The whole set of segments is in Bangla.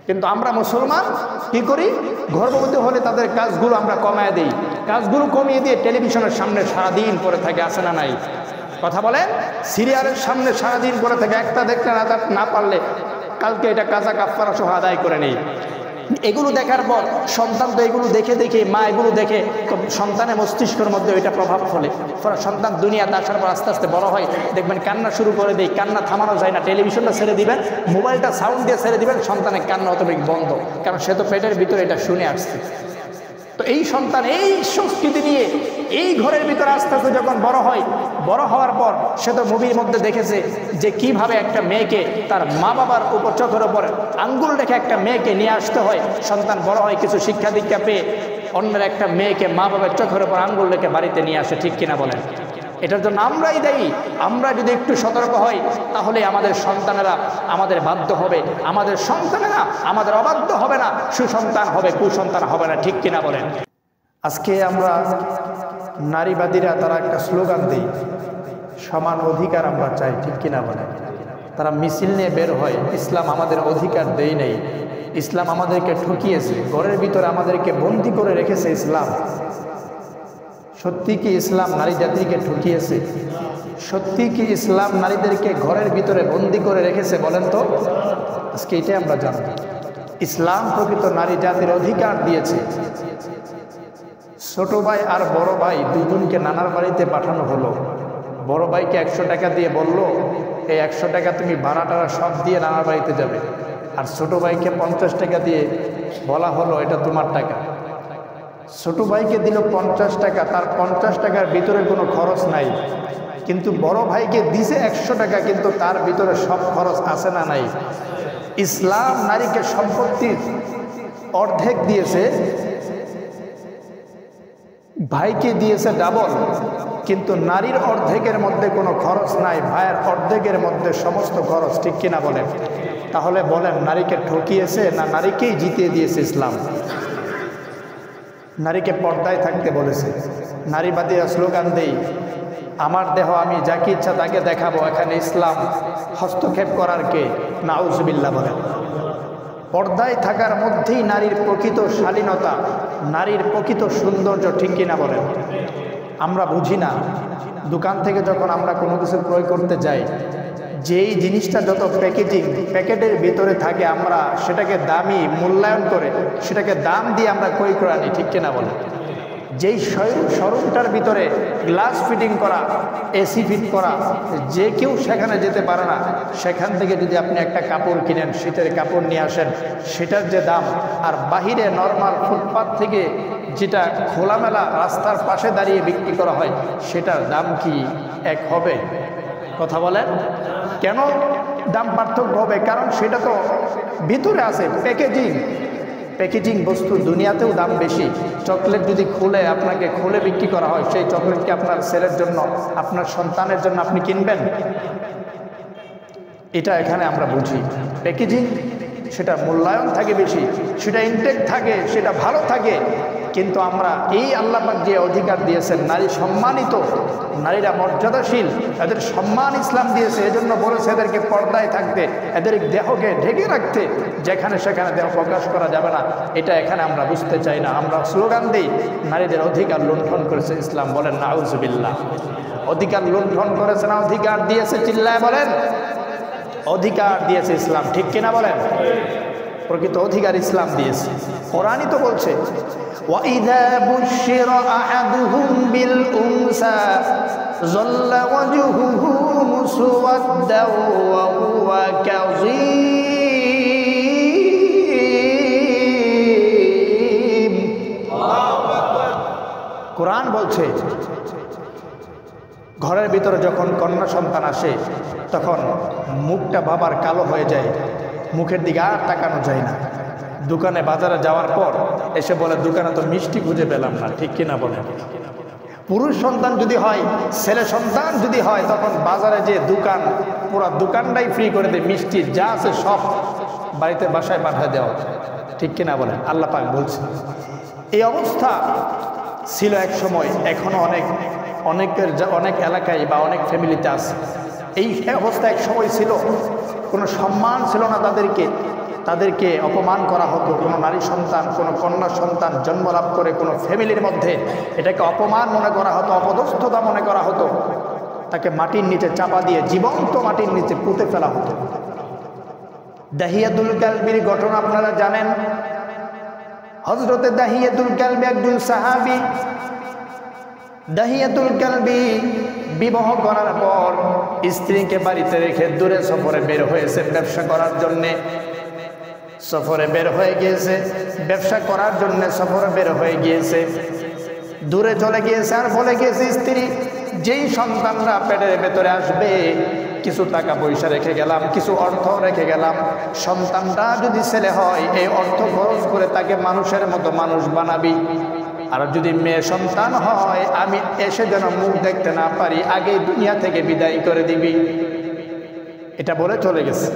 কিন্তু আমরা মুসলমান কি করি, গর্ভবতী হলে তাদের কাজগুলো আমরা কমায় দিই, কাজগুলো কমিয়ে দিয়ে টেলিভিশনের সামনে সারাদিন পরে থাকে, আছে না নাই? কথা বলেন, সিরিয়ালের সামনে সারাদিন পরে থাকে, একটা দেখতে না পারলে কালকে এটা কাজা কাফারা সহ আদায় করে নেই। এগুলো দেখার পর সন্তান তো এগুলো দেখে দেখে, মা এগুলো দেখে তো সন্তানের মস্তিষ্কের মধ্যে ওইটা প্রভাব ফেলে। সন্তান দুনিয়াতে আসার পর আস্তে আস্তে বড় হয়, দেখবেন কান্না শুরু করে দেয়, কান্না থামানো যায় না, টেলিভিশনটা ছেড়ে দিবেন, মোবাইলটা সাউন্ড দিয়ে ছেড়ে দিবেন, সন্তানের কান্না অটোমেটিক বন্ধ, কারণ সে তো পেটের ভিতরে এটা শুনে আসছে। তো এই সন্তান এই সংস্কৃতি নিয়ে এই ঘরের ভিতরে আস্তে আস্তে যখন বড় হয়, বড় হওয়ার পর সে তো মুভির মধ্যে দেখেছে যে কিভাবে একটা মেয়েকে তার মা বাবার উপর চোখের ওপর আঙ্গুল রেখে একটা মেয়েকে নিয়ে আসতে হয়। সন্তান বড় হয়, কিছু শিক্ষা দীক্ষা পেয়ে অন্যের একটা মেয়েকে মা বাবার চোখের ওপর আঙ্গুল রেখে বাড়িতে নিয়ে আসে, ঠিক কিনা বলেন? এটার জন্য আমরাই দায়ী। আমরা যদি একটু সতর্ক হই তাহলে আমাদের সন্তানেরা আমাদের বাধ্য হবে, আমাদের সন্তানেরা আমাদের অবাধ্য হবে না, সুসন্তান হবে, কুসন্তান হবে না, ঠিক কিনা বলেন? আজকে আমরা নারীবাদীরা তারা একটা স্লোগান দেই, সমান অধিকার আমরা চাই, ঠিক কিনা বলেন? তারা মিছিল নিয়ে বের হয়, ইসলাম আমাদের অধিকার দেয় নেই, ইসলাম আমাদেরকে ঠকিয়েছে, ঘরের ভিতরে আমাদেরকে বন্দী করে রেখেছে ইসলাম। সত্যি কি ইসলাম নারী জাতিকে ঠকিয়েছে? সত্যি কি ইসলাম নারীদেরকে ঘরের ভিতরে বন্দী করে রেখেছে? বলেন তো। আজকে এটাই আমরা জানব। ইসলাম প্রকৃত নারী জাতির অধিকার দিয়েছে। ছোট ভাই আর বড় ভাই দুজনকে নানার বাড়িতে পাঠানো হলো। বড় ভাইকে 100 টাকা দিয়ে বলল, এই 100 টাকা তুমি ভাড়াটারা সব দিয়ে নানার বাড়িতে যাবে। আর ছোট ভাইকে 50 টাকা দিয়ে বলা হলো, এটা তোমার টাকা। ছোট ভাইকে দিল 50 টাকা, তার 50 টাকার ভিতরে কোনো খরচ নাই, কিন্তু বড় ভাইকে দিছে 100 টাকা, কিন্তু তার ভিতরে সব খরচ আছে না নাই? ইসলাম নারীকে সম্পত্তির অর্ধেক দিয়েছে, ভাইকে দিয়েছে ডাবল, কিন্তু নারীর অর্ধেকের মধ্যে কোনো খরচ নাই, ভাইয়ের অর্ধেকের মধ্যে সমস্ত খরচ, ঠিক কিনা বলেন? তাহলে বলেন, নারীকে ঠকিয়েছে না নারীকেই জিতিয়ে দিয়েছে ইসলাম? নারীকে পর্দায় থাকতে বলেছে। নারীবাদীরা স্লোগান দেই, আমার দেহ আমি যাকে ইচ্ছা তাকে দেখাবো, এখানে ইসলাম হস্তক্ষেপ করার কে? নাউজুবিল্লাহ বলেন। পর্দায় থাকার মধ্যেই নারীর প্রকৃত শালীনতা, নারীর প্রকৃত সৌন্দর্য, ঠিক কিনা বলেন? আমরা বুঝি না, দোকান থেকে যখন আমরা কোনো কিছু ক্রয় করতে যাই, যেই জিনিসটা যত প্যাকেজিং প্যাকেটের ভিতরে থাকে, আমরা সেটাকে দামি মূল্যায়ন করে সেটাকে দাম দিয়ে আমরা ক্রয় করে আনি, ঠিক কিনা বলেন? যেই শোরুমটার ভিতরে গ্লাস ফিটিং করা, এসি ফিট করা, যে কেউ সেখানে যেতে পারে না, সেখান থেকে যদি আপনি একটা কাপড় কিনেন, শীতের কাপড় নিয়ে আসেন, সেটার যে দাম, আর বাহিরে নর্মাল ফুটপাথ থেকে যেটা খোলামেলা রাস্তার পাশে দাঁড়িয়ে বিক্রি করা হয়, সেটার দাম কি এক হবে? কথা বলেন। কেন দাম পার্থক্য হবে? কারণ সেটা তো ভিতরে আছে প্যাকেজিং বস্তু। দুনিয়াতেও দাম বেশি। চকলেট যদি আপনাকে খুলে বিক্রি করা হয়, সেই চকলেটকে আপনার ছেলের জন্য, আপনার সন্তানের জন্য আপনি কিনবেন? এটা এখানে আমরা বুঝি। প্যাকেজিং সেটা মূল্যায়ন থাকে বেশি, সেটা ইনটেক থাকে, সেটা ভালো থাকে, কিন্তু আমরা এই আল্লাহ পাক যে অধিকার দিয়েছেন, নারী সম্মানিত, নারীরা মর্যাদাশীল, এদের সম্মান ইসলাম দিয়েছে, এজন্য বলেছে এদেরকে পর্দায় থাকতে, এদের দেহকে ঢেকে রাখতে, যেখানে সেখানে দেহ প্রকাশ করা যাবে না। এটা এখানে আমরা বুঝতে চাই না। আমরা স্লোগান দিই, নারীদের অধিকার লুণ্ঠন করেছে ইসলাম। বলেন নাউজুবিল্লাহ। অধিকার লুণ্ঠন করেছে না অধিকার দিয়েছে? চিল্লায় বলেন। অধিকার দিয়েছে ইসলাম, ঠিক কিনা বলেন? প্রকৃত অধিকার ইসলাম দিয়েছে। কোরআনই তো বলছে, وَإِذَا بُشِّرَ أَحَدُهُم بِالْأُنثَى ظَلَّ وَجْهُهُ مُسْوَدًّا وَهُوَ كَظِيمٌ। কোরআন বলছে, ঘরের ভিতরে যখন কন্যা সন্তান আসে, তখন মুখটা বাবার কালো হয়ে যায়, মুখের দিকে আর তাকানো যায় না। দোকানে বাজারে যাওয়ার পর এসে বলে, দোকানে তো মিষ্টি খুঁজে পেলাম না, ঠিক কিনা বলেন? পুরুষ সন্তান যদি হয়, ছেলে সন্তান যদি হয়, তখন বাজারে যে দোকান, পুরো দোকানটাই ফ্রি করে দেয়, মিষ্টি যা আছে সব বাড়িতে বাসায় পাঠিয়ে দেওয়া, ঠিক কিনা বলেন? আল্লাহ পাক বলছে। এই অবস্থা ছিল এক সময়, এখনো অনেক এলাকায় বা অনেক ফ্যামিলিতে আছে। এই অবস্থা এক সময় ছিল, কোনো সম্মান ছিল না তাদেরকে, তাদেরকে অপমান করা হতো। কোনো নারী সন্তান, কোনো কন্যা সন্তান জন্ম লাভ করে কোনো ফ্যামিলির মধ্যে এটাকে অপমান মনে করা হতো, অপদস্থতা মনে করা হতো। তাকে মাটির নিচে চাপা দিয়ে জীবন্ত মাটির নিচে পুঁতে ফেলা হতো। দাহিয়াতুল কালবির ঘটনা আপনারা জানেন। হযরতে দাহিয়াতুল কালবি একজন সাহাবী। দাহিয়াতুল কালবি বিবাহ করার পর স্ত্রীকে বাড়িতে রেখে দূরে সফরে বের হয়েছে ব্যবসা করার জন্যে। সফরে বের হয়ে গিয়েছে, ব্যবসা করার জন্য সফরে বের হয়ে গিয়েছে, দূরে চলে গিয়েছে। আর বলে গিয়েছে স্ত্রী, যেই সন্তানরা পেটের ভেতরে আসবে কিছু টাকা পয়সা রেখে গেলাম, কিছু অর্থ রেখে গেলাম, সন্তানটা যদি ছেলে হয় এই অর্থ খরচ করে তাকে মানুষের মতো মানুষ বানাবি, আর যদি মেয়ে সন্তান হয় আমি এসে যেন মুখ দেখতে না পারি, আগে দুনিয়া থেকে বিদায় করে দিবি। এটা বলে চলে গেছে।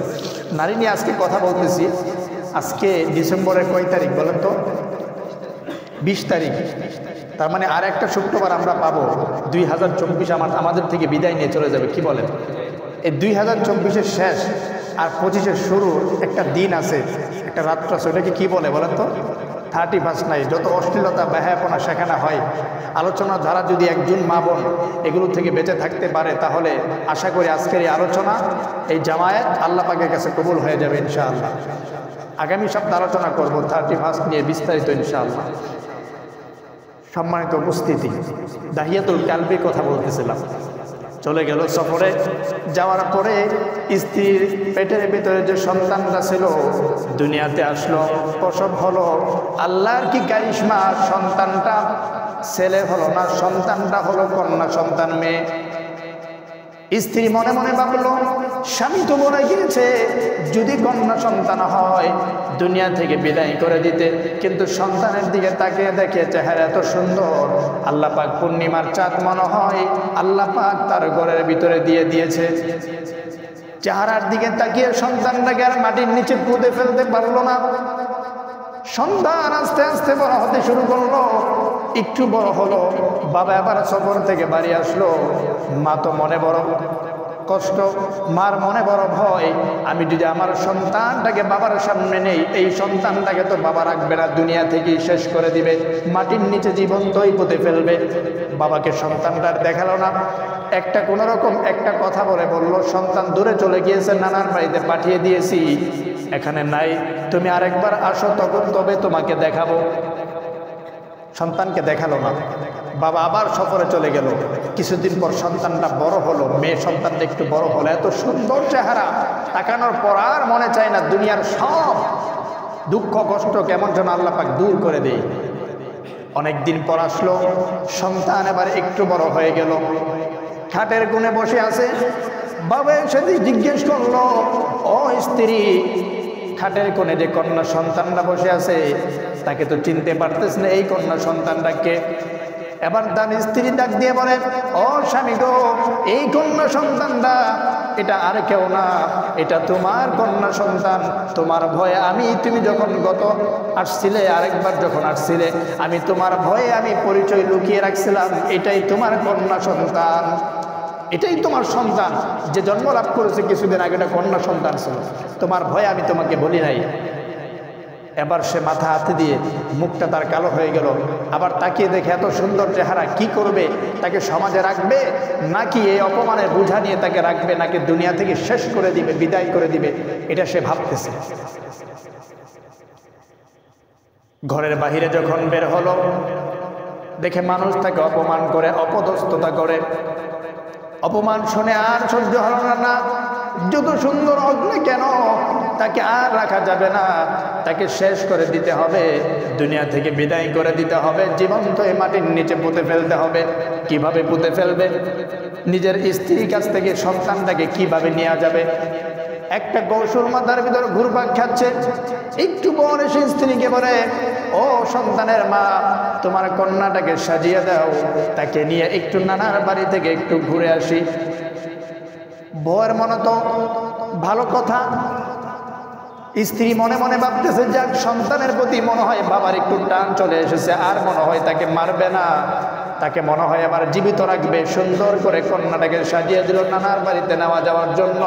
নারী নিয়ে আজকে কথা বলতেছি। আজকে ডিসেম্বরের কয় তারিখ বলেন তো? 20 তারিখ। তার মানে আর একটা শুক্রবার আমরা পাবো 2024 আমাদের থেকে বিদায় নিয়ে চলে যাবে। কি বলেন? এই 2024-এর শেষ আর 25-এর শুরু একটা দিন আছে, একটা রাত্র আছে, ওটাকে কি বলে বলেন তো? 31 নাইট। যত অশ্লীলতা ব্যাহাপনা সেখানে হয়, আলোচনা ধারা যদি একজন মা বোন এগুলো থেকে বেঁচে থাকতে পারে তাহলে আশা করি আজকের এই আলোচনা, এই জামায়াত আল্লাহ পাকের কাছে কবুল হয়ে যাবে ইনশাআল্লাহ। আগামী সপ্তাহে আলোচনা করব 31 নিয়ে বিস্তারিত ইনশাআল্লাহ। সম্মানিত উপস্থিতি, দাহিয়াতুল কালবির কথা বলতেছিলাম। চলে গেল সফরে, যাওয়ার পরে স্ত্রীর পেটের ভিতরে যে সন্তানটা ছিল দুনিয়াতে আসলো, প্রসব হলো। আল্লাহর কি কারিশমা, সন্তানটা ছেলে হলো না, সন্তানটা হলো কন্যা সন্তান, মেয়ে। স্ত্রী মনে মনে ভাবলো, স্বামী তো বলে গিয়েছে যদি কন্যা সন্তান হয় দুনিয়া থেকে বিদায় করে দিতে, কিন্তু সন্তানের দিকে তাকিয়ে দেখে চেহারা এত সুন্দর, আল্লাহ পাক পূর্ণিমার চাঁদ মনে হয় আল্লাহ পাক তার ঘরের ভিতরে দিয়ে দিয়েছে। চেহারার দিকে তাকিয়ে সন্তানটাকে আর মাটির নিচে পুঁতে ফেলতে পারলো না। সন্তান আস্তে আস্তে বড় হতে শুরু করলো, একটু বড় হলো, বাবা আবার সফর থেকে বাড়ি আসলো। মা তো মনে বড় কষ্ট, মার মনে বড় ভয়, আমি যদি আমার সন্তানটাকে বাবার সামনে নেই, এই সন্তানটাকে তো বাবা রাখবে না, দুনিয়া থেকেই শেষ করে দিবে, মাটির নিচে জীবন্তই পুঁতে ফেলবে। বাবাকে সন্তানটার দেখালো না। একটা কোনো রকম একটা কথা বলে বলল, সন্তান দূরে চলে গিয়েছে, নানার বাড়িতে পাঠিয়ে দিয়েছি, এখানে নাই, তুমি আরেকবার আসো তবে তোমাকে দেখাবো। সন্তানকে দেখালো না। বাবা আবার সফরে চলে গেল। কিছুদিন পর সন্তানটা বড় হলো, মেয়ে সন্তানটা একটু বড় হলো, এত সুন্দর চেহারা, তাকানোর পর আর মনে চায় না, দুনিয়ার সব দুঃখ কষ্ট কেমন যেন আল্লাহ পাক দূর করে দেয়। অনেকদিন পর আসলো, সন্তান এবার একটু বড় হয়ে গেল, খাটের কোণে বসে আছে। বাবা এসে জিজ্ঞেস করলো, ও স্ত্রী, খাটের কোণে যে কন্যা সন্তানটা বসে আছে তাকে তো চিনতে পারতেছ না, এই কন্যা সন্তানটাকে? এবার তার স্ত্রী ডাক দিয়ে বলে, ও স্বামী গো, এই কন্যা সন্তানটা এটা আর কেউ না, এটা তোমার কন্যা সন্তান। তোমার ভয়ে তুমি যখন গত আসছিলে, আরেকবার যখন আসছিলে, আমি তোমার ভয়ে আমি পরিচয় লুকিয়ে রাখছিলাম, এটাই তোমার কন্যা সন্তান, এটাই তোমার সন্তান যে জন্ম লাভ করেছে কিছুদিন আগে, এটা কন্যা সন্তান ছিল, তোমার ভয়ে আমি তোমাকে বলি নাই। এবার সে মাথা হাতে দিয়ে মুখটা তার কালো হয়ে গেল। আবার তাকিয়ে দেখে এত সুন্দর চেহারা, কি করবে? তাকে সমাজে রাখবে নাকি এই অপমানের বোঝা নিয়ে তাকে রাখবে, নাকি দুনিয়া থেকে শেষ করে দিবে, বিদায় করে দিবে, এটা সে ভাবতেছে। ঘরের বাহিরে যখন বের হলো, দেখে মানুষ তাকে অপমান করে, অপদস্থতা করে। অপমান শুনে আর সহ্য হল না। যত সুন্দর হোক না কেন, তাকে আর রাখা যাবে না, তাকে শেষ করে দিতে হবে, দুনিয়া থেকে বিদায় করে দিতে হবে, জীবন্ত এই মাটির নিচে পুঁতে ফেলতে হবে। কিভাবে পুঁতে ফেলবে? নিজের স্ত্রীর কাছ থেকে সন্তানটাকে কিভাবে নেওয়া যাবে, একটা কৌশল মাথার ভিতর ঘুরপাক খাচ্ছে। একটু পর এসে স্ত্রীকে বলে, ও সন্তানের মা, তোমার কন্যাটাকে সাজিয়ে দাও, তাকে নিয়ে একটু নানার বাড়ি থেকে একটু ঘুরে আসি। বউয়ের মনে তো ভালো কথা, স্ত্রী মনে মনে ভাবতেছে, যাক সন্তানের প্রতি মনে হয় বাবার একটু টান চলে এসেছে, আর মনে হয় তাকে মারবে না, তাকে মনে হয় আবার জীবিত রাখবে। সুন্দর করে কন্যাটাকে সাজিয়ে দিল নানার বাড়িতে নেওয়া যাওয়ার জন্য।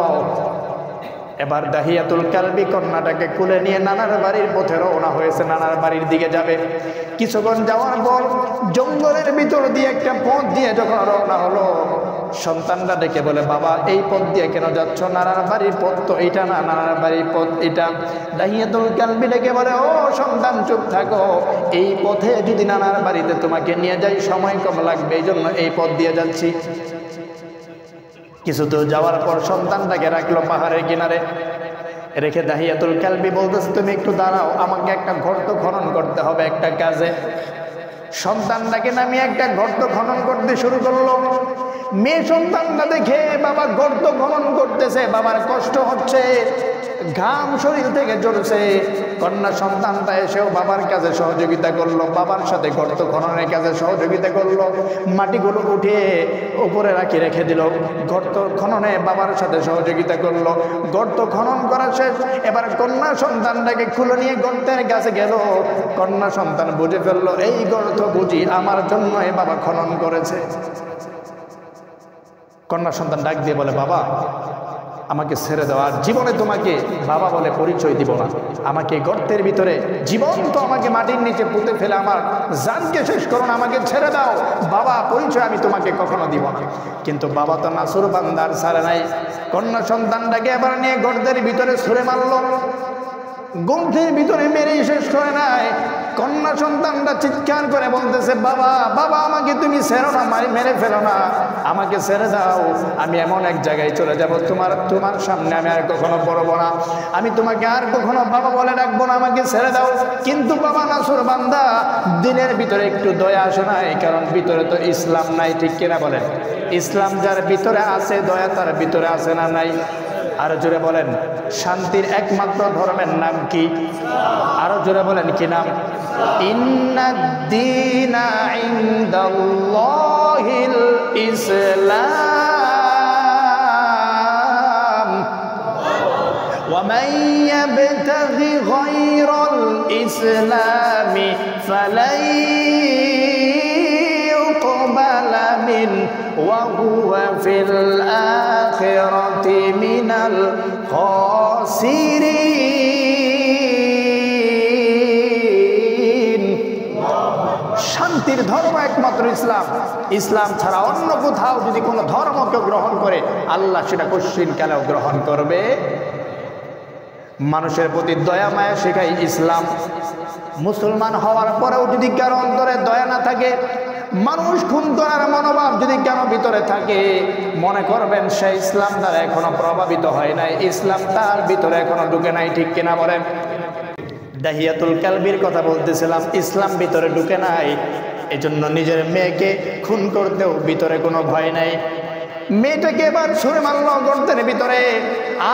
এবার দাহিয়াতুল কালবি কন্যাটাকে কুলে নিয়ে নানার বাড়ির পথে রওনা হয়েছে, নানার বাড়ির দিকে যাবে। কিছুক্ষণ যাওয়ার পর জঙ্গলের ভিতর দিয়ে একটা পথ দিয়ে যখন রওনা হলো, সন্তানরা ডেকে বলে, বাবা এই পথ দিয়ে কেন যাচ্ছ? নানার বাড়ির পথ তো এটা না, নানার বাড়ির পথ এটা। দাহিয়াতুল কালবি ডেকে বলে, ও সন্তান চুপ থাকো, এই পথে যদি নানার বাড়িতে তোমাকে নিয়ে যাই সময় কম লাগবে, এই জন্য এই পথ দিয়ে যাচ্ছি। কিছু দূর যাওয়ার পর সন্তানটাকে রাখলো পাহাড়ের কিনারে, রেখে দাহিয়াতুল কালবি বলতেছে, তুমি একটু দাঁড়াও, আমাকে একটা গর্ত খনন করতে হবে একটা কাজে। সন্তানটাকে নামিয়ে একটা গর্ত খনন করতে শুরু করলো। মেয়ে সন্তানটা দেখে বাবা গর্ত খনন করতেছে, বাবার কষ্ট হচ্ছে, ঘাম শরীর থেকে ঝরছে। কন্যা সন্তানটা এসেও বাবার কাজে সহযোগিতা করলো, বাবার সাথে গর্ত খননের কাজে সহযোগিতা করলো। মাটিগুলো উঠিয়ে উপরে রেখে দিল, গর্ত খননে বাবার সাথে সহযোগিতা করলো। গর্ত খনন করা শেষ, এবার কন্যা সন্তানটাকে খুলে নিয়ে গর্তের কাছে গেল। কন্যা সন্তান বুঝে ফেললো, এই গর্ত বুঝি আমার জন্যই বাবা খনন করেছে। কন্যা সন্তান ডাক দিয়ে বলে, বাবা আমাকে ছেড়ে দাও, আর জীবনে তোমাকে বাবা বলে পরিচয় দিব না। আমাকে গর্তের ভিতরে জীবন্ত আমাকে মাটির নিচে পুঁতে ফেলে আমার জানকে শেষ করো না, আমাকে ছেড়ে দাও, বাবা পরিচয় আমি তোমাকে কখনো দিব না। কিন্তু বাবা তো নাসুর বান্দার ছাড়ে নাই। কন্যা সন্তানটাকে এবার নিয়ে গর্তের ভিতরে ছুঁড়ে মারল, গর্তের ভিতরে মেরে শেষ করে নাই। কন্যা সন্তানটা চিৎকার করে বলতেছে, বাবা বাবা আমাকে তুমি ছেড়ো না, মেরে ফেলো না, আমাকে ছেড়ে দাও, আমি এমন এক জায়গায় চলে যাব, তোমার সামনে আমি আর কখনো পড়বো না, আমি তোমাকে আর কখনো বাবা বলে ডাকবো না, আমাকে ছেড়ে দাও। কিন্তু বাবা নাসুর বান্দা দিনের ভিতরে একটু দয়া আসে নাই, কারণ ভিতরে তো ইসলাম নাই, ঠিক কিনা বলেন? ইসলাম যার ভিতরে আছে, দয়া তার ভিতরে আছে না নাই? আরো জোরে বলেন, শান্তির একমাত্র ধর্মের নাম কি? আরো জোরে বলেন, কি নাম? ইন্নাদ-দীনা ইনদাল্লাহিল ইসলাম ওয়া মান ইয়াবতাগি গায়রাল ইসলামি ফালাই ইউকবালা মিন ওয়া হুয়া ফিল আখিরাতি মিনাল খাসিরিন। শান্তির ধর্ম একমাত্র ইসলাম। ইসলাম ছাড়া অন্য কোথাও যদি কোনো ধর্মকে গ্রহণ করে, আল্লাহ সেটা কঠিন কালেও গ্রহণ করবে। মানুষের প্রতি দয়া মায়া শেখায় ইসলাম। মুসলমান হওয়ার পরেও যদি কারো অন্তরে দয়া না থাকে, মানুষ খুন করার মনোভাব যদি কেন ভিতরে থাকে, মনে করবেন সে ইসলাম দ্বারা এখনো প্রভাবিত হয় নাই, ইসলাম তার ভিতরে এখনো ঢুকে নাই, ঠিক কিনা বলেন? দাহিয়াতুল কালবির কথা বলতেছিলাম, ইসলাম ভিতরে ঢুকে নাই, এজন্য নিজের মেয়েকে খুন করতেও ভিতরে কোনো ভয় নাই। মেয়েটাকে এবার ছুঁড়ে মারলো গর্তের ভিতরে,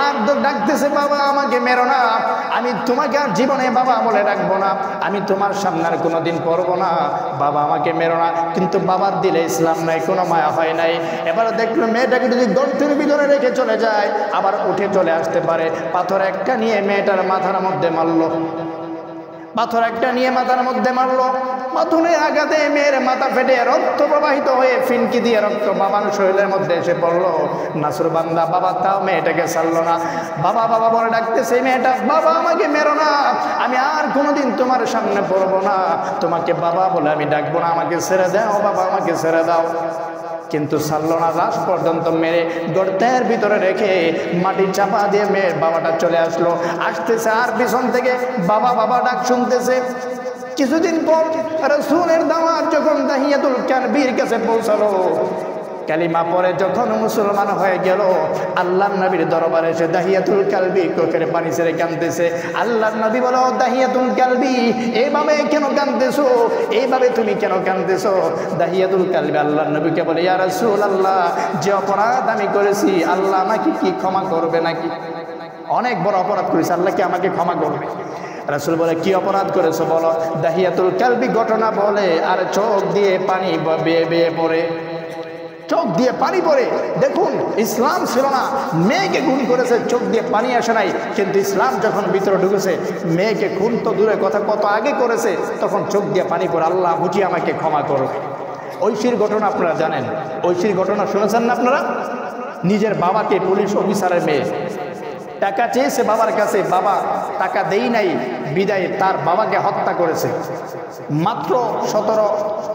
আর ডাকতেছে, বাবা আমাকে মেরো না, আমি তোমাকে আর জীবনে বাবা বলে ডাকবো না, আমি তোমার সামনে আর কোনোদিন পড়বো না, বাবা আমাকে মেরো না। কিন্তু বাবার দিলে ইসলাম নাই, কোনো মায়া হয় নাই। এবার দেখলো মেয়েটাকে যদি গর্তের ভিতরে রেখে চলে যায়, আবার উঠে চলে আসতে পারে। পাথর একটা নিয়ে মেয়েটার মাথার মধ্যে মারলো, পাথর একটা নিয়ে মাথার মধ্যে মারলো। পাথরের আঘাতে মেয়ের মাথা ফেটে রক্ত প্রবাহিত হয়ে ফিনকি দিয়ে রক্ত বাবার শরীরের মধ্যে এসে পড়লো। নাসুর বান্দা বাবা তাও মেয়েটাকে ছাড়লো না, বাবা বাবা বলে ডাকতেছে মেয়েটা, বাবা আমাকে মেরো না, আমি আর কোনোদিন তোমার সামনে পড়বো না, তোমাকে বাবা বলে আমি ডাকবো না, আমাকে ছেড়ে দাও বাবা, আমাকে ছেড়ে দাও। কিন্তু ছাড়লো না, লাশ পর্যন্ত মেরে গর্তের ভিতরে রেখে মাটি চাপা দিয়ে মেয়ের বাবাটা চলে আসলো। আসতেছে আর পিছন থেকে বাবা বাবা ডাক শুনতেছে। কিছুদিন পর রাসূলের দাওয়াত যখন দাহিয়াতুল কালবির কাছে পৌঁছালো, কালিমা পরে যখন মুসলমান হয়ে গেল, আল্লাহর নবীর দরবারে এসে দাহিয়াতুল কালবি চোখের পানি ছেড়ে কাঁদতেছে। আল্লাহর নবী বলো, দাহিয়াতুল কালবি এইভাবে কেন কাঁদতেছো, এইভাবে তুমি কেন কাঁদতেছো? দাহিয়াতুল কালবি আল্লাহর নবীকে বলে, ইয়া রাসূলুল্লাহ, যে অপরাধ আমি করেছি আল্লাহ আমাকে কি ক্ষমা করবে নাকি? অনেক বড় অপরাধ করেছি, আল্লাহ কি আমাকে ক্ষমা করবে? রাসূল বলে, কি অপরাধ করেছো বলো? দাহিয়াতুল কালবি ঘটনা বলে, আর চোখ দিয়ে পানি বেয়ে বেয়ে পড়ে, চোখ দিয়ে পানি পড়ে। দেখুন, ইসলাম ছিল না, মেয়েকে খুন করেছে, চোখ দিয়ে পানি আসে নাই। কিন্তু ইসলাম যখন ভিতরে ঢুকেছে, মেয়েকে খুন তো দূরে কথা, কত আগে করেছে, তখন চোখ দিয়ে পানি পড়ে, আল্লাহ বুঝি আমাকে ক্ষমা করবে। ঐশীর ঘটনা আপনারা জানেন, ঐশীর ঘটনা শুনেছেন না আপনারা? নিজের বাবাকে, পুলিশ অফিসারের মেয়ে, টাকা চেয়েছে বাবার কাছে, বাবা টাকা দেই নাই বিদায় তার বাবাকে হত্যা করেছে। মাত্র 17,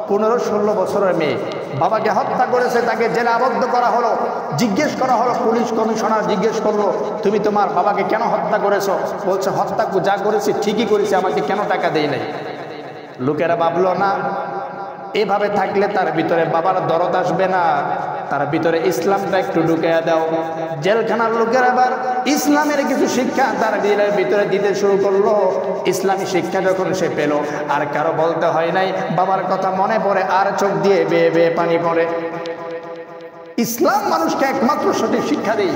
15, 16 বছরের মেয়ে বাবাকে হত্যা করেছে, তাকে জেলে আবদ্ধ করা হলো। জিজ্ঞেস করা হলো, পুলিশ কমিশনার জিজ্ঞেস করলো, তুমি তোমার বাবাকে কেন হত্যা করেছো? বলছে হত্যা যা করেছি ঠিকই করেছি, আমাকে কেন টাকা দেই নাই। লোকেরা ভাবলো না এভাবে থাকলে তার ভিতরে বাবার দরদ আসবে না, তার ভিতরে ইসলামটা একটু ঢুকিয়ে দাও। জেলখানার লোকের আবার ইসলামের কিছু শিক্ষা তার ভিতরে দিতে শুরু করলো। ইসলামী শিক্ষা যখন সে পেল, আর কারো বলতে হয় নাই, বাবার কথা মনে পড়ে আর চোখ দিয়ে বেয়ে বেয়ে পানি পড়ে। ইসলাম মানুষকে একমাত্র সঠিক শিক্ষা দেয়।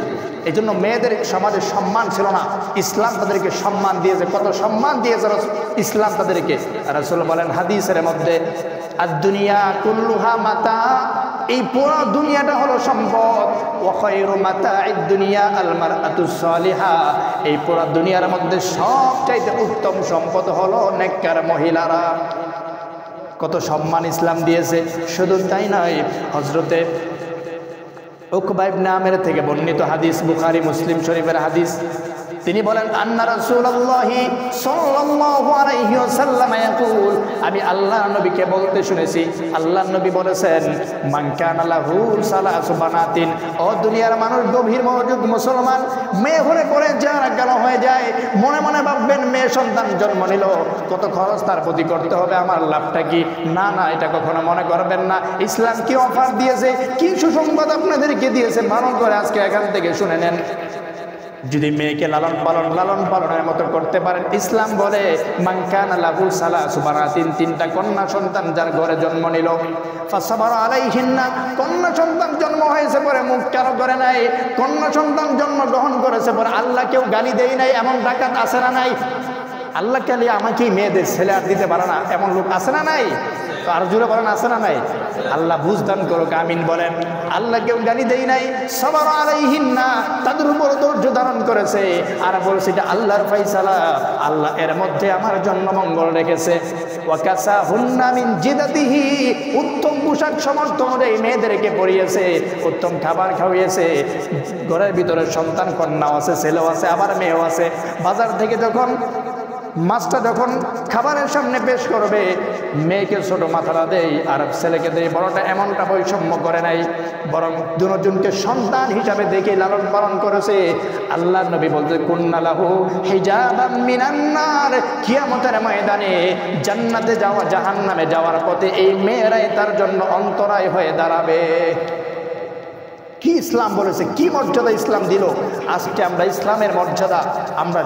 এই জন্য মেয়েদের সমাজে সম্মান ছিল না, ইসলাম তাদেরকে সম্মান দিয়েছে। কত সম্মান দিয়েছে ইসলাম তাদেরকে। রাসূল বলেন হাদিসের মধ্যে, আদ-দুনিয়া কুল্লুহা মাতা, এই পুরো দুনিয়াটা হলো সম্পদ। ওয়া খায়রু মাতা'id দুনিয়া আল মারআতুস সালিহা, এই পুরো দুনিয়ার মধ্যে সবচাইতে উত্তম সম্পদ হলো নেককার মহিলারা। কত সম্মান ইসলাম দিয়েছে। শুধু তাই নয়, হযরতে উকবা ইবনে আমির থেকে বর্ণিত হাদিস, বুখারী মুসলিম শরীফের হাদিস, তিনি বলেন আন্না রাসূলুল্লাহি সাল্লাল্লাহু আলাইহি ওয়াসাল্লাম ইয়াকুল, আমি আল্লাহর নবীকে বলতে শুনেছি, আল্লাহর নবী বলেছেন, মান কানা লাহু সালাসু বানাতিন, ও দুনিয়ার মানুষ গভীর মনোযোগ, মুসলমান, মেয়ে হলে পরে যারা গেল হয়ে যায়, মনে মনে ভাববেন মেয়ে সন্তান জন্ম নিল, কত খরচ তার প্রতি করতে হবে, আমার লাভটা কি? না না, এটা কখনো মনে করবেন না। ইসলাম কি অফার দিয়েছে, কি সুসংবাদ আপনাদেরকে দিয়েছে, মানন করে আজকে এখান থেকে শুনে নেন। যদি মেয়েকে লালন পালনের মতো করতে পারেন, ইসলাম বলে মান কানা লাহু সালাসু বানাতিন, 3টা কন্যা সন্তান যার ঘরে জন্ম নিল, ফাসাবারা আলাইহিন্না, কন্যা সন্তান জন্ম হয়েছে পরে মুখ কারো করে নাই, কন্যা সন্তান জন্ম গ্রহণ করেছে পরে আল্লাহ কেউ গালি দেয় নাই, এমন ডাকাত আছে না নাই? আল্লাহ কালি আমাকেই মেয়েদের ছেলে আর দিতে পারে না, এমন লোক আছে না নাই? তো আর জোরে বলেন আছে না নাই? আল্লাহ বুঝদান করুক, আমিন বলেন। আল্লাহ কেউ গালি দেই নাই, সবার আলাইহিন্না, তাদের উপর ধৈর্য ধারণ করেছে, আর বলছে এটা আল্লাহর ফাইসালা, আল্লাহ এর মধ্যে আমার জন্য মঙ্গল রেখেছে। ওয়াকাসাহুন্না মিন জিদাতিহি, উত্তম পোশাক সমর্থ অনুযায়ী মেয়েদেরকে পরিয়েছে, উত্তম খাবার খাওয়িয়েছে, ঘরের ভিতরে সন্তান কন্যাও আছে, ছেলেও আছে, আবার মেয়েও আছে। বাজার থেকে যখন মাছটা যখন খাবারের সামনে পেশ করবে, মেয়েকে ছোট মাথাটা দেয় আর ছেলেকে দেয় বড়টা, এমনটা বৈষম্য করে নাই, বরং দুজনকে সন্তান হিসাবে দেখে লালন পালন করেছে। আল্লাহর নবী বলতে কুন্না লাহু হিজাবাম মিনান নার, কিয়ামতের ময়দানে জান্নাতে যাওয়া জাহান্নামে যাওয়ার পথে এই মেয়েরাই তার জন্য অন্তরায় হয়ে দাঁড়াবে। কি ইসলাম বলেছে, কি মর্যাদা ইসলাম দিল। আজকে আমরা ইসলামের মর্যাদা আমরা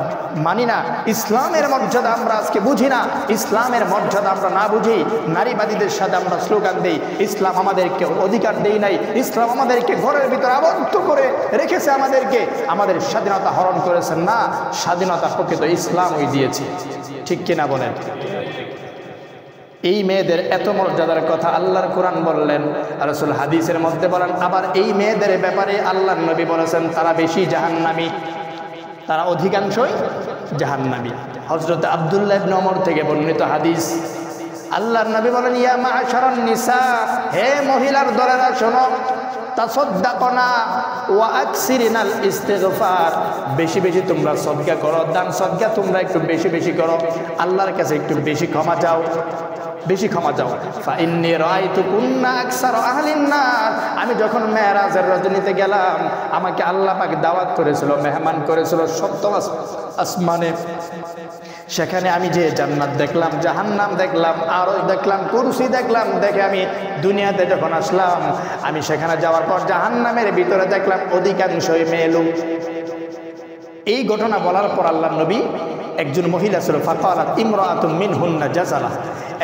মানি না, ইসলামের মর্যাদা আমরা আজকে বুঝি না, ইসলামের মর্যাদা আমরা না বুঝি নারীবাদীদের সাথে আমরা স্লোগান দেই। ইসলাম আমাদেরকে অধিকার দেই নাই, ইসলাম আমাদেরকে ঘরের ভিতরে আবদ্ধ করে রেখেছে, আমাদেরকে আমাদের স্বাধীনতা হরণ করেছেন না, স্বাধীনতা প্রকৃত ইসলামই দিয়েছে। ঠিক কিনা বলেন? এই মেয়েদের এত মর্যাদার কথা আল্লাহর কোরআন বললেন, রাসূল হাদিসের মধ্যে বলেন। আবার এই মেয়েদের ব্যাপারে আল্লাহর নবী বলেছেন তারা বেশি জাহান্নামী, তারা অধিকাংশই জাহান্নামী। হযরত আব্দুল্লাহ ইবনে ওমর থেকে বর্ণিত হাদিস, আল্লাহর নবী বলেন, ইয়া মা'শারান নিসা, হে মহিলার দলেরা শোনো, তাসাদ্দাকনা ওয়া আকসিরিনাল ইস্তিগফার, বেশি বেশি তোমরা সদকা করো, দান সদকা তোমরা একটু বেশি বেশি করো, আল্লাহর কাছে একটু বেশি ক্ষমা চাও, বেশি ক্ষমা চাও। ফাইন্নী রাআইতুকুন্না আকসারা আহলিন নার, আমি যখন মেরাজের রজনীতে গেলাম, আমাকে আল্লাহ পাক দাওয়াত করেছিল, মেহমান করেছিল সপ্তম আসমানে। সেখানে আমি যে জান্নাত দেখলাম, জাহান্নাম দেখলাম, আরশ দেখলাম, কুরসি দেখলাম, দেখে আমি দুনিয়াতে যখন আসলাম, আমি সেখানে যাওয়ার পর জাহান্নামের ভিতরে দেখলাম অধিকাংশই মেয়ে লোক। এই ঘটনা বলার পর আল্লাহর নবী, একজন মহিলা ছিল, ফাকালাত ইমরাআতুম মিনহুন্না জাযালা,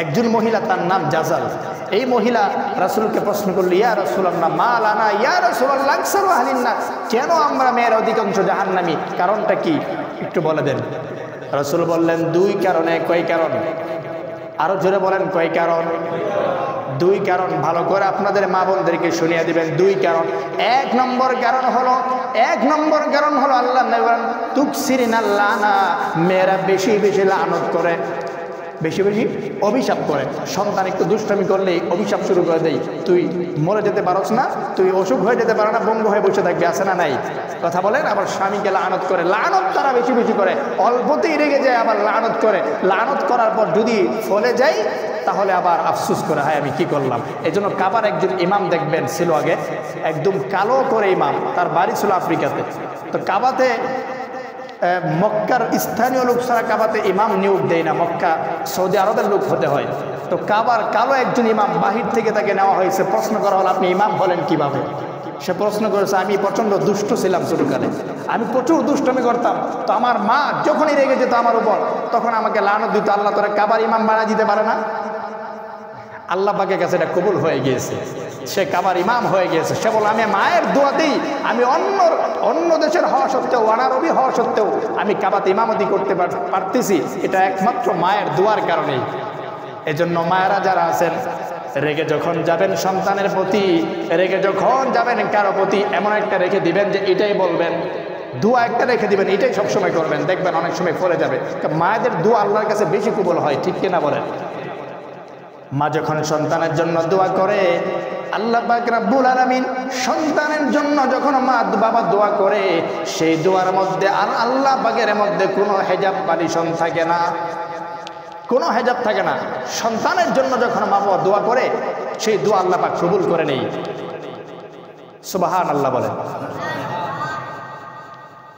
একজন মহিলা তার নাম জাজাল। এই মহিলা রাসূলকে প্রশ্ন করল, ইয়া রাসূলুল্লাহ মা লানা ইয়া রাসূলুল্লাহ আকসারু আহলিন নার, কেন আমরা মেয়ের অধিকাংশ জাহান্নামী, কারণটা কি একটু বলে দেন। রাসূল বললেন 2 কারণে। কয় কারণ? আরো জোরে বলেন, কয় কারণ? 2 কারণ। ভালো করে আপনাদের মা বোনদেরকে শুনিয়ে দিবেন। 2 কারণ। 1 নম্বর কারণ হলো আল্লাহ নবী বলেন তুকসিরিনাল লানা, মেয়েরা বেশি বেশি লানত করে। বেশি বেশি অভিশাপ করে। সন্তান একটু দুষ্টামি করলেই অভিশাপ শুরু করে দেয়, তুই মরে যেতে পারস না, তুই অসুখ হয়ে যেতে পারো না, বঙ্গ হয়ে বসে থাকবি, আছে না নাই? কথা বলেন। আবার স্বামীকে লানত করে, লানত তারা বেশি বেশি করে, অল্পতেই রেগে যায় আবার লানত করে। লানত করার পর যদি ফলে যায় তাহলে আবার আফসুস করে, হায় আমি কি করলাম। এই জন্য কাবার একজন ইমাম দেখবেন ছিল আগে, একদম কালো করে ইমাম, তার বাড়ি ছিল আফ্রিকাতে। তো কাবাতে মক্কার স্থানীয় লোক ছাড়া কাবাতে ইমাম নিয়োগ দেয় না, মক্কা সৌদি আরবের লোক হতে হয়। তো কাবার কালো একজন ইমাম, বাহির থেকে তাকে নেওয়া হয়েছে। প্রশ্ন করা হলো, আপনি ইমাম হলেন কিভাবে? সে প্রশ্ন করেছে, আমি প্রচণ্ড দুষ্ট ছিলাম ছোটকালে, আমি প্রচুর দুষ্টমি করতাম। তো আমার মা যখনই রেগে যেত আমার উপর, তখন আমাকে লানত দিত, আল্লাহ তোরা কাবার ইমাম বানা দিতে পারে না? আল্লাহ পাকের কাছে এটা কবুল হয়ে গিয়েছে, সে কাবার ইমাম হয়ে গিয়েছে। সে বলে, আমি মায়ের দোয়াতেই, আমি অন্য দেশের হওয়া সত্ত্বেও, অনারবি হওয়া সত্ত্বেও আমি কাবাতে ইমামতি করতে পারতেছি, এটা একমাত্র মায়ের দোয়ার কারণেই। এজন্য মায়েরা যারা আছেন, রেগে যখন যাবেন সন্তানের প্রতি, রেগে যখন যাবেন কারো প্রতি, এমন একটা রেখে দিবেন যে এটাই বলবেন, দোয়া একটা রেখে দিবেন, এটাই সবসময় করবেন, দেখবেন অনেক সময় ফলে যাবে। মায়েদের দোয়া আল্লাহর কাছে বেশি কবুল হয়, ঠিক কিনা বলেন? মা যখন সন্তানের জন্য দোয়া করে, আল্লাহ পাক রব্বুল আলামিন সন্তানের জন্য যখন মা বাবা দোয়া করে, সেই দোয়ার মধ্যে আর আল্লাহ পাকের মধ্যে কোনো হেজাব পারিশন থাকে না, কোনো হেজাব থাকে না। সন্তানের জন্য যখন মা বাবা দোয়া করে, সেই দোয়া আল্লাহ পাক কবুল করে নেই। সুবহানাল্লাহ বলেন।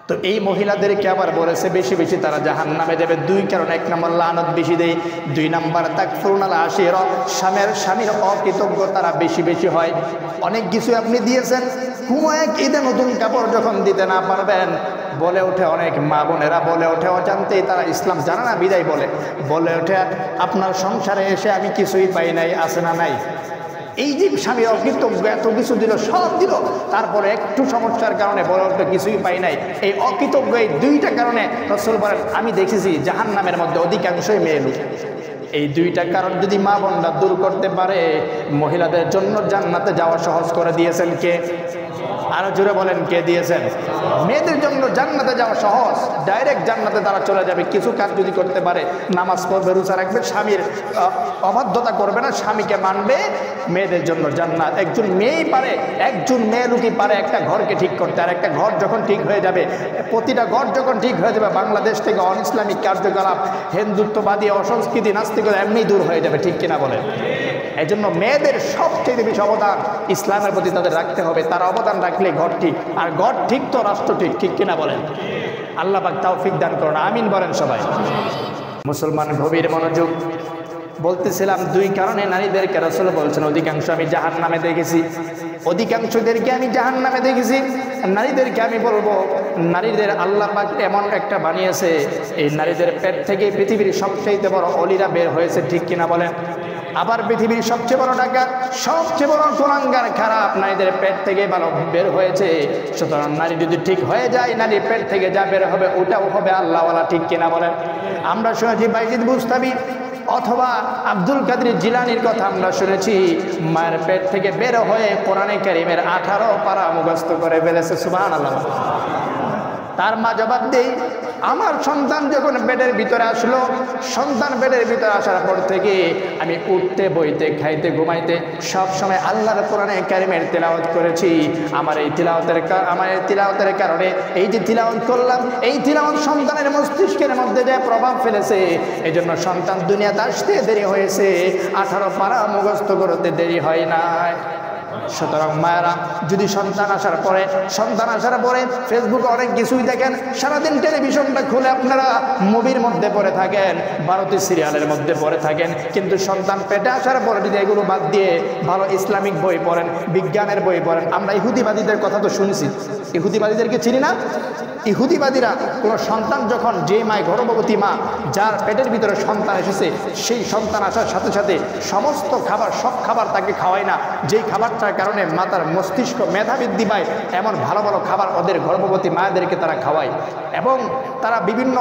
তো এই মহিলাদেরকে আবার বলেছে বেশি বেশি তারা জাহান্নামে যাবে, দুই কারণ। এক নম্বর লানত বেশি দেয়, দুই নম্বর তাকফুরুনাল আশিরা, স্বামীর অকৃতজ্ঞ তারা বেশি বেশি হয়। অনেক কিছু আপনি দিয়েছেন, কোনো এক ঈদে নতুন কাপড় যখন দিতে না পারবেন, বলে ওঠে অনেক মা বোনেরা, বলে ওঠে অজান্তেই, তারা ইসলাম জানে না বিদায় বলে ওঠে, আপনার সংসারে এসে আমি কিছুই পাই নাই, আছে না নাই? এই যে স্বামী অকৃতজ্ঞ, এত কিছু দিল, সব দিল, তারপরে একটু সমস্যার কারণে বলে ওঠে কিছুই পাই নাই। এই অকৃতজ্ঞ, এই দুইটা কারণে রাসূল বলেন, আমি দেখেছি জাহান্নামের মধ্যে অধিকাংশই মেয়ে লোক। এই দুইটা কারণ যদি মা বোনরা দূর করতে পারে, মহিলাদের জন্য জান্নাতে যাওয়া সহজ করে দিয়েছেন কে? আরো জোরে বলেন, কে দিয়েছেন? মেয়েদের জন্য জান্নাতে যাওয়া সহজ, ডাইরেক্ট জান্নাতে তারা চলে যাবে। কিছু কাজ যদি করতে পারে, নামাজ পড়বে, রোজা রাখবে, স্বামীর অবাধ্যতা করবে না, স্বামীকে মানবে, মেয়েদের জন্য জান্নাত। একজন মেয়েই পারে, একজন মেয়ে লোকই পারে একটা ঘরকে ঠিক করতে। আর একটা ঘর যখন ঠিক হয়ে যাবে, প্রতিটা ঘর যখন ঠিক হয়ে যাবে, বাংলাদেশ থেকে অন ইসলামিক কার্যকলাপ, হিন্দুত্ববাদী, অসংস্কৃতি, নাস্তিকতা এমনি দূর হয়ে যাবে, ঠিক কিনা বলেন? এই জন্য মেয়েদের সবচেয়ে বেশি অবদান ইসলামের প্রতি তাদের রাখতে হবে। তারা অবদান রাখলে ঘর ঠিক, আর ঘর ঠিক তো রাষ্ট্র ঠিক, ঠিক কিনা বলেন? আল্লাহ পাক তৌফিক দান করুন, আমিন বলেন সবাই। মুসলমান গভীর মনোযোগ। বলতেছিলাম দুই কারণে নারীদেরকে রাসূল বলছেন অধিকাংশ আমি জাহান্নামে দেখেছি, অধিকাংশদেরকে আমি জাহান্নামে দেখেছি। নারীদেরকে আমি বলবো, নারীদের আল্লাহ পাক এমন একটা বানিয়েছে, এই নারীদের পেট থেকে পৃথিবীর সবচেয়ে বড় অলিরা বের হয়েছে, ঠিক কিনা বলেন? আবার পৃথিবীর সবচেয়ে বড় ডাকাত, সবচেয়ে বড় কুলাঙ্গার, খারাপ নারীদের পেট থেকে ভালো বের হয়েছে। সুতরাং নারী যদি ঠিক হয়ে যায়, নারীর পেট থেকে যা বের হবে ওটাও হবে আল্লাহওয়ালা, ঠিক কিনা বলেন? আমরা শুনেছি বাইজিদ বুস্তামি অথবা আব্দুল কাদের জিলানির কথা আমরা শুনেছি, মায়ের পেট থেকে বের হয়ে কোরআনে কারীমের 18 পারা মুখস্থ করে ফেলেছে। সুবহানাল্লাহ। তার মা জবাব দেই, আমার সন্তান যখন পেটের ভিতরে আসলো, সন্তান পেটের ভিতরে আসার পর থেকে আমি উঠতে, বইতে, খাইতে, ঘুমাইতে সব সময় আল্লাহর কোরআনে কারীমের তিলাওয়াত করেছি। আমার এই তিলাওয়াতের কারণে, এই যে তিলাওয়াত করলাম, এই তিলাওয়াত সন্তানের মস্তিষ্কের মধ্যে যে প্রভাব ফেলেছে, এই জন্য সন্তান দুনিয়াতে আসতে দেরি হয়েছে, 18 পারা মুখস্থ করতে দেরি হয় নাই। সুতরাং মায়েরা যদি সন্তান আসার পরে ফেসবুকে অনেক কিছুই দেখেন, সারাদিন টেলিভিশনটা খুলে আপনারা মুভির মধ্যে পড়ে থাকেন, ভারতীয় সিরিয়ালের মধ্যে পড়ে থাকেন, কিন্তু সন্তান পেটে আসার পরে যদি এগুলো বাদ দিয়ে ভালো ইসলামিক বই পড়েন, বিজ্ঞানের বই পড়েন। আমরা ইহুদিবাদীদের কথা তো শুনছি, ইহুদিবাদীদেরকে চিনি না? ইহুদিবাদীরা কোনো সন্তান যখন, যে মায় গর্ভবতী মা, যার পেটের ভিতরে সন্তান এসেছে, সেই সন্তান আসার সাথে সাথে সমস্ত খাবার, সব খাবার তাকে খাওয়ায় না, যেই খাবারটার কারণে মাতার মস্তিষ্ক মেধা বৃদ্ধি পায়, এমন ভালো ভালো খাবার ওদের গর্ভবতী মায়েদেরকে তারা খাওয়ায়। এবং তারা বিভিন্ন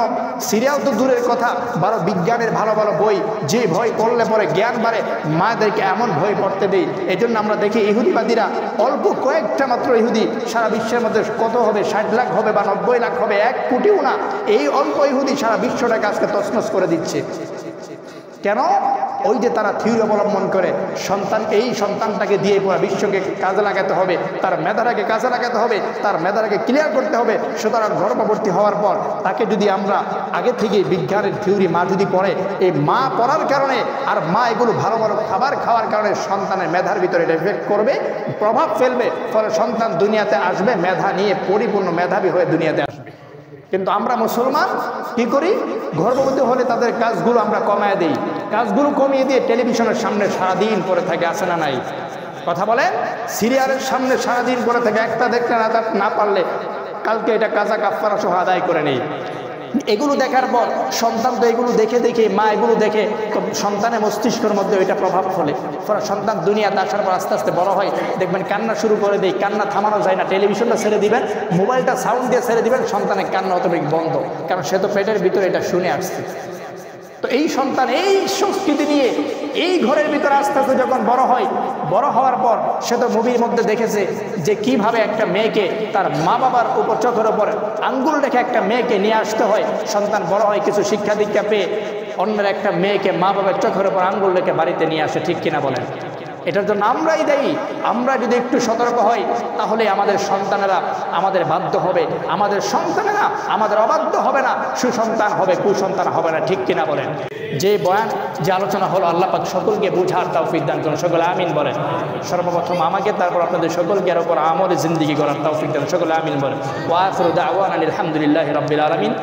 সিরিয়াল তো দূরের কথা, ভালো বিজ্ঞানের ভালো ভালো বই, যে ভয় পড়লে পরে জ্ঞান বাড়ে, মায়েদেরকে এমন ভয় পড়তে দেয়। এই জন্য আমরা দেখি ইহুদিবাদীরা, অল্প কয়েকটা মাত্র ইহুদি, সারা বিশ্বের মধ্যে কত হবে, 60 লাখ হবে বা 90 লাখ হবে, 1 কোটিও না, এই অল্প ইহুদি সারা বিশ্বটাকে আজকে তছনছ করে দিচ্ছে। কেন? ওই যে তারা থিওরি অবলম্বন করে এই সন্তানটাকে দিয়ে পুরো বিশ্বকে কাজে লাগাতে হবে, তার মেধাটাকে কাজে লাগাতে হবে, তার মেধাটাকে ক্লিয়ার করতে হবে। সুতরাং গর্ভবতী হওয়ার পর তাকে যদি আমরা আগে থেকে বিজ্ঞানের থিওরি মা যদি পড়ে, এই মা পড়ার কারণে আর মা এগুলো ভালো ভালো খাবার খাওয়ার কারণে সন্তানের মেধার ভিতরে এটা এফেক্ট করবে, প্রভাব ফেলবে, ফলে সন্তান দুনিয়াতে আসবে মেধা নিয়ে, পরিপূর্ণ মেধাবী হয়ে দুনিয়াতে আসবে। কিন্তু আমরা মুসলমান কি করি? গর্ভবতী হলে তাদের কাজগুলো আমরা কমায় দিই, কাজগুলো কমিয়ে দিয়ে টেলিভিশনের সামনে সারাদিন পরে থাকে, আছে না নাই? কথা বলেন, সিরিয়ালের সামনে সারাদিন পরে থাকে, একটা দেখতে না পারলে কালকে এটা কাজা কাফারা সহ আদায় করে নেই। এগুলো দেখার পর সন্তান তো এগুলো দেখে দেখে, মা এগুলো দেখে, তো সন্তানের মস্তিষ্কের মধ্যে ওইটা প্রভাব ফলে সন্তান দুনিয়াতে আসার পর আস্তে আস্তে বড় হয়, দেখবেন কান্না শুরু করে দেয়, কান্না থামানো যায় না, টেলিভিশনটা ছেড়ে দিবেন, মোবাইলটা সাউন্ড দিয়ে ছেড়ে দিবেন, সন্তানের কান্না অটোমেটিক বন্ধ, কারণ সে তো পেটের ভিতরে এটা শুনে আসছে। তো এই সন্তান এই সংস্কৃতি নিয়ে এই ঘরের ভিতরে আস্তে আস্তে যখন বড় হয়, বড় হওয়ার পর সে তো মুভির মধ্যে দেখেছে যে কিভাবে একটা মেয়েকে তার মা বাবার উপর চোখের ওপর আঙ্গুল রেখে একটা মেয়েকে নিয়ে আসতে হয়। সন্তান বড় হয়, কিছু শিক্ষা দীক্ষা পেয়ে অন্যের একটা মেয়েকে মা বাবার চোখের ওপর আঙ্গুল রেখে বাড়িতে নিয়ে আসে, ঠিক কিনা বলেন? এটার জন্য আমরাই দায়ী। আমরা যদি একটু সতর্ক হই তাহলে আমাদের সন্তানেরা আমাদের বাধ্য হবে, আমাদের সন্তানেরা আমাদের অবাধ্য হবে না, সুসন্তান হবে, কুসন্তান হবে না, ঠিক কিনা বলেন? যে বয়ান, যে আলোচনা হলো, আল্লাহ পাক সকলকে বুঝার তৌফিক দান করুন, সকলে আমিন বলেন। সর্বপ্রথম আমাকে, তারপর আপনাদের সকলকে এর উপর আমলে জিন্দেগি করার তৌফিক দান, সকলে আমিন বলেন। ওয়া আখিরু দাওয়ানা আলহামদুলিল্লাহি রাব্বিল আলামিন।